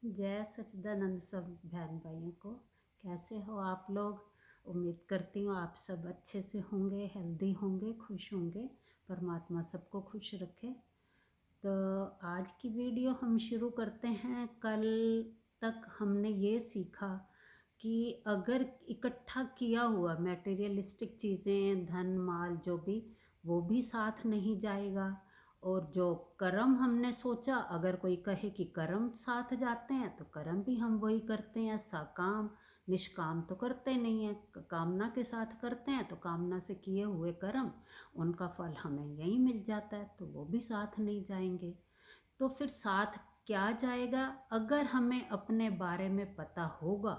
जय सच्चिदानंद सब बहन भाइयों को। कैसे हो आप लोग? उम्मीद करती हूँ आप सब अच्छे से होंगे, हेल्दी होंगे, खुश होंगे। परमात्मा सबको खुश रखे। तो आज की वीडियो हम शुरू करते हैं। कल तक हमने ये सीखा कि अगर इकट्ठा किया हुआ मटेरियलिस्टिक चीज़ें, धन माल जो भी, वो भी साथ नहीं जाएगा। और जो कर्म हमने सोचा, अगर कोई कहे कि कर्म साथ जाते हैं तो कर्म भी हम वही करते हैं, सकाम निष्काम तो करते नहीं हैं। कामना के साथ करते हैं तो कामना से किए हुए कर्म, उनका फल हमें यहीं मिल जाता है, तो वो भी साथ नहीं जाएंगे। तो फिर साथ क्या जाएगा? अगर हमें अपने बारे में पता होगा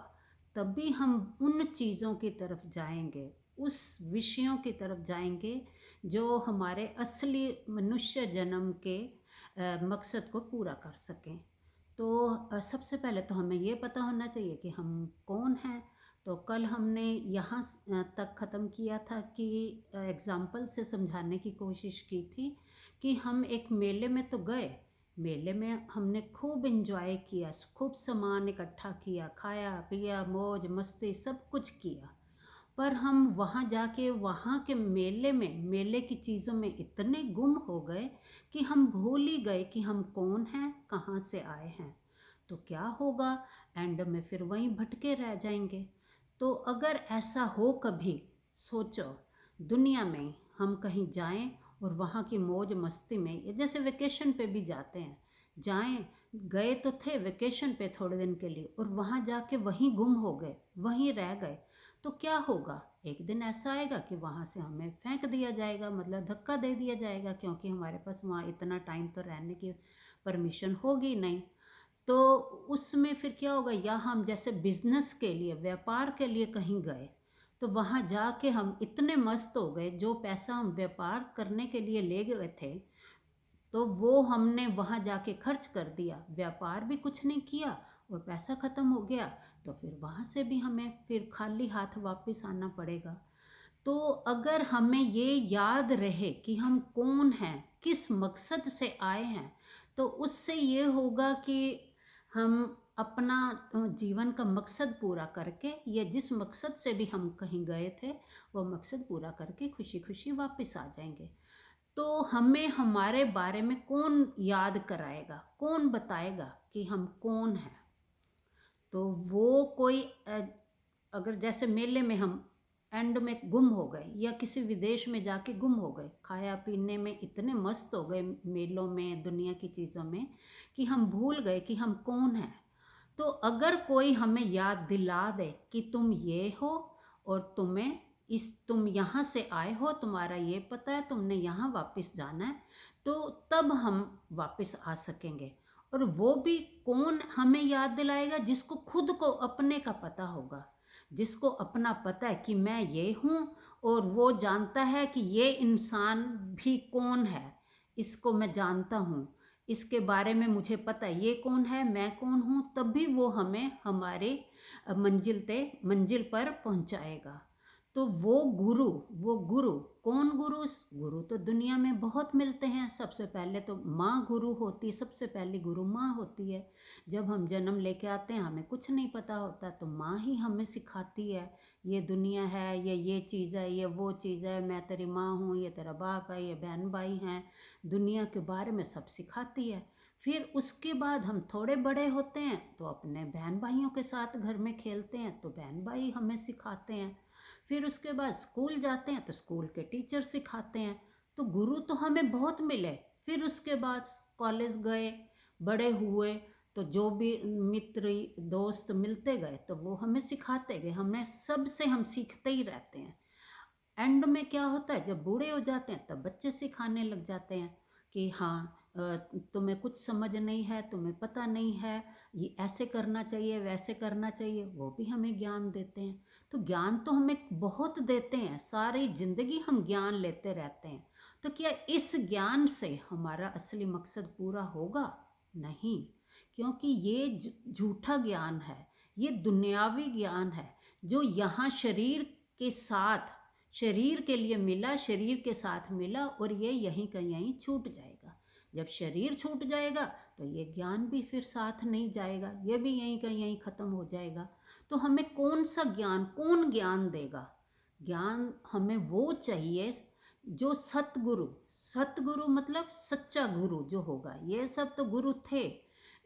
तभी हम उन चीज़ों की तरफ जाएंगे, उस विषयों की तरफ जाएंगे जो हमारे असली मनुष्य जन्म के मकसद को पूरा कर सकें। तो सबसे पहले तो हमें ये पता होना चाहिए कि हम कौन हैं। तो कल हमने यहाँ तक ख़त्म किया था कि एग्ज़ाम्पल से समझाने की कोशिश की थी कि हम एक मेले में तो गए, मेले में हमने खूब एंजॉय किया, खूब सामान इकट्ठा किया, खाया पिया, मौज मस्ती सब कुछ किया। पर हम वहाँ जाके वहाँ के मेले में, मेले की चीज़ों में इतने गुम हो गए कि हम भूल ही गए कि हम कौन हैं, कहाँ से आए हैं। तो क्या होगा? एंड में फिर वहीं भटके रह जाएंगे। तो अगर ऐसा हो कभी, सोचो दुनिया में हम कहीं जाएं और वहाँ की मौज मस्ती में, जैसे वेकेशन पे भी जाते हैं, जाएं, गए तो थे वेकेशन पे थोड़े दिन के लिए और वहाँ जाके वहीं गुम हो गए, वहीं रह गए, तो क्या होगा? एक दिन ऐसा आएगा कि वहाँ से हमें फेंक दिया जाएगा, मतलब धक्का दे दिया जाएगा, क्योंकि हमारे पास वहाँ इतना टाइम तो रहने की परमिशन होगी नहीं। तो उसमें फिर क्या होगा? या हम जैसे बिजनेस के लिए, व्यापार के लिए कहीं गए, तो वहाँ जाके हम इतने मस्त हो गए, जो पैसा हम व्यापार करने के लिए ले गए थे तो वो हमने वहाँ जाके खर्च कर दिया, व्यापार भी कुछ नहीं किया और पैसा ख़त्म हो गया। तो फिर वहाँ से भी हमें फिर खाली हाथ वापस आना पड़ेगा। तो अगर हमें ये याद रहे कि हम कौन हैं, किस मकसद से आए हैं, तो उससे ये होगा कि हम अपना जीवन का मकसद पूरा करके, या जिस मकसद से भी हम कहीं गए थे वो मकसद पूरा करके खुशी खुशी वापस आ जाएंगे। तो हमें हमारे बारे में कौन याद कराएगा, कौन बताएगा कि हम कौन हैं? तो वो कोई अगर जैसे मेले में हम एंड में गुम हो गए, या किसी विदेश में जाके गुम हो गए, खाया पीने में इतने मस्त हो गए मेलों में, दुनिया की चीज़ों में, कि हम भूल गए कि हम कौन हैं। तो अगर कोई हमें याद दिला दे कि तुम ये हो और तुम यहाँ से आए हो, तुम्हारा ये पता है, तुमने यहाँ वापस जाना है, तो तब हम वापस आ सकेंगे। और वो भी कौन हमें याद दिलाएगा? जिसको खुद को अपने का पता होगा, जिसको अपना पता है कि मैं ये हूँ, और वो जानता है कि ये इंसान भी कौन है, इसको मैं जानता हूँ, इसके बारे में मुझे पता है, ये कौन है, मैं कौन हूँ, तब भी वो हमें हमारे मंजिल पर पहुँचाएगा। तो वो गुरु कौन? गुरु तो दुनिया में बहुत मिलते हैं। सबसे पहले तो माँ गुरु होती है, सबसे पहली गुरु माँ होती है। जब हम जन्म लेके आते हैं, हमें कुछ नहीं पता होता, तो माँ ही हमें सिखाती है, ये दुनिया है, ये चीज़ है, ये वो चीज़ है, मैं तेरी माँ हूँ, ये तेरा बाप है, ये बहन भाई हैं, दुनिया के बारे में सब सिखाती है। फिर उसके बाद हम थोड़े बड़े होते हैं तो अपने बहन भाइयों के साथ घर में खेलते हैं, तो बहन भाई हमें सिखाते हैं। फिर उसके बाद स्कूल जाते हैं तो स्कूल के टीचर सिखाते हैं। तो गुरु तो हमें बहुत मिले। फिर उसके बाद कॉलेज गए, बड़े हुए, तो जो भी मित्र दोस्त मिलते गए तो वो हमें सिखाते गए, हमें सबसे हम सीखते ही रहते हैं। एंड में क्या होता है? जब बूढ़े हो जाते हैं तब बच्चे सिखाने लग जाते हैं कि हाँ, तुम्हें कुछ समझ नहीं है, तुम्हें पता नहीं है, ये ऐसे करना चाहिए, वैसे करना चाहिए, वो भी हमें ज्ञान देते हैं। तो ज्ञान तो हमें बहुत देते हैं, सारी जिंदगी हम ज्ञान लेते रहते हैं। तो क्या इस ज्ञान से हमारा असली मकसद पूरा होगा? नहीं, क्योंकि ये झूठा ज्ञान है, ये दुनियावी ज्ञान है, जो यहाँ शरीर के साथ, शरीर के लिए मिला, शरीर के साथ मिला, और ये यहीं का यहीं छूट जाएगा। जब शरीर छूट जाएगा तो ये ज्ञान भी फिर साथ नहीं जाएगा, ये भी यहीं का यहीं ख़त्म हो जाएगा। तो हमें कौन सा ज्ञान, कौन ज्ञान देगा? ज्ञान हमें वो चाहिए जो सतगुरु, सतगुरु मतलब सच्चा गुरु जो होगा। ये सब तो गुरु थे,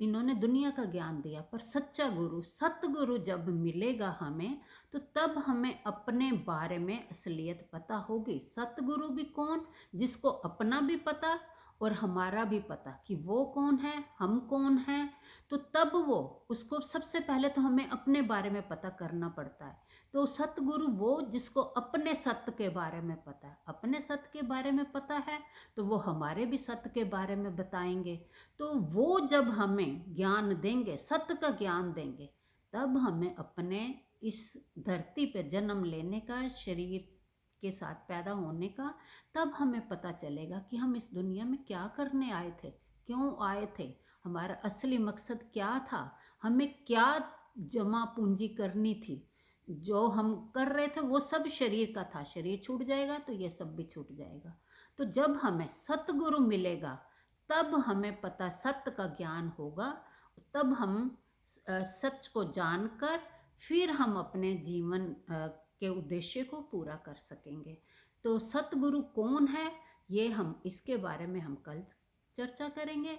इन्होंने दुनिया का ज्ञान दिया, पर सच्चा गुरु, सतगुरु जब मिलेगा हमें, तो तब हमें अपने बारे में असलियत पता होगी। सतगुरु भी कौन? जिसको अपना भी पता और हमारा भी पता कि वो कौन है, हम कौन हैं। तो तब वो, उसको सबसे पहले तो हमें अपने बारे में पता करना पड़ता है। तो सतगुरु वो जिसको अपने सत्य के बारे में पता है, अपने सत्य के बारे में पता है, तो वो हमारे भी सत्य के बारे में बताएंगे। तो वो जब हमें ज्ञान देंगे, सत्य का ज्ञान देंगे, तब हमें अपने इस धरती पे जन्म लेने का, शरीर के साथ पैदा होने का, तब हमें पता चलेगा कि हम इस दुनिया में क्या करने आए थे, क्यों आए थे, हमारा असली मकसद क्या था, हमें क्या जमा पूंजी करनी थी। जो हम कर रहे थे वो सब शरीर का था, शरीर छूट जाएगा तो ये सब भी छूट जाएगा। तो जब हमें सतगुरु मिलेगा, तब हमें पता, सत्य का ज्ञान होगा, तब हम सच को जानकर फिर हम अपने जीवन के उद्देश्य को पूरा कर सकेंगे। तो सतगुरु कौन है, ये हम इसके बारे में हम कल चर्चा करेंगे।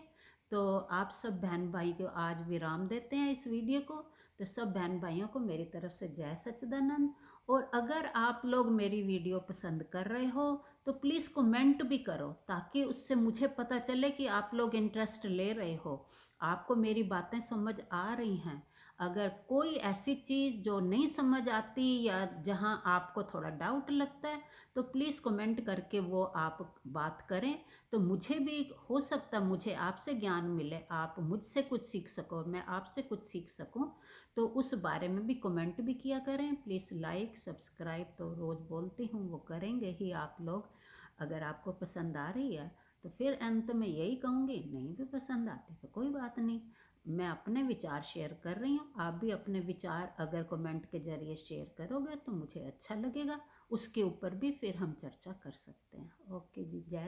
तो आप सब बहन भाई को आज विराम देते हैं इस वीडियो को। तो सब बहन भाइयों को मेरी तरफ से जय सच्चिदानंद। और अगर आप लोग मेरी वीडियो पसंद कर रहे हो तो प्लीज़ कमेंट भी करो, ताकि उससे मुझे पता चले कि आप लोग इंटरेस्ट ले रहे हो, आपको मेरी बातें समझ आ रही हैं। अगर कोई ऐसी चीज़ जो नहीं समझ आती या जहां आपको थोड़ा डाउट लगता है, तो प्लीज़ कमेंट करके वो आप बात करें। तो मुझे भी हो सकता, मुझे आपसे ज्ञान मिले, आप मुझसे कुछ सीख सको, मैं आपसे कुछ सीख सकूं। तो उस बारे में भी कमेंट भी किया करें। प्लीज़ लाइक सब्सक्राइब तो रोज़ बोलती हूँ, वो करेंगे ही आप लोग। अगर आपको पसंद आ रही है तो फिर अंत में यही कहूँगी, नहीं भी पसंद आती तो कोई बात नहीं, मैं अपने विचार शेयर कर रही हूँ। आप भी अपने विचार अगर कमेंट के ज़रिए शेयर करोगे तो मुझे अच्छा लगेगा, उसके ऊपर भी फिर हम चर्चा कर सकते हैं। ओके जी, जय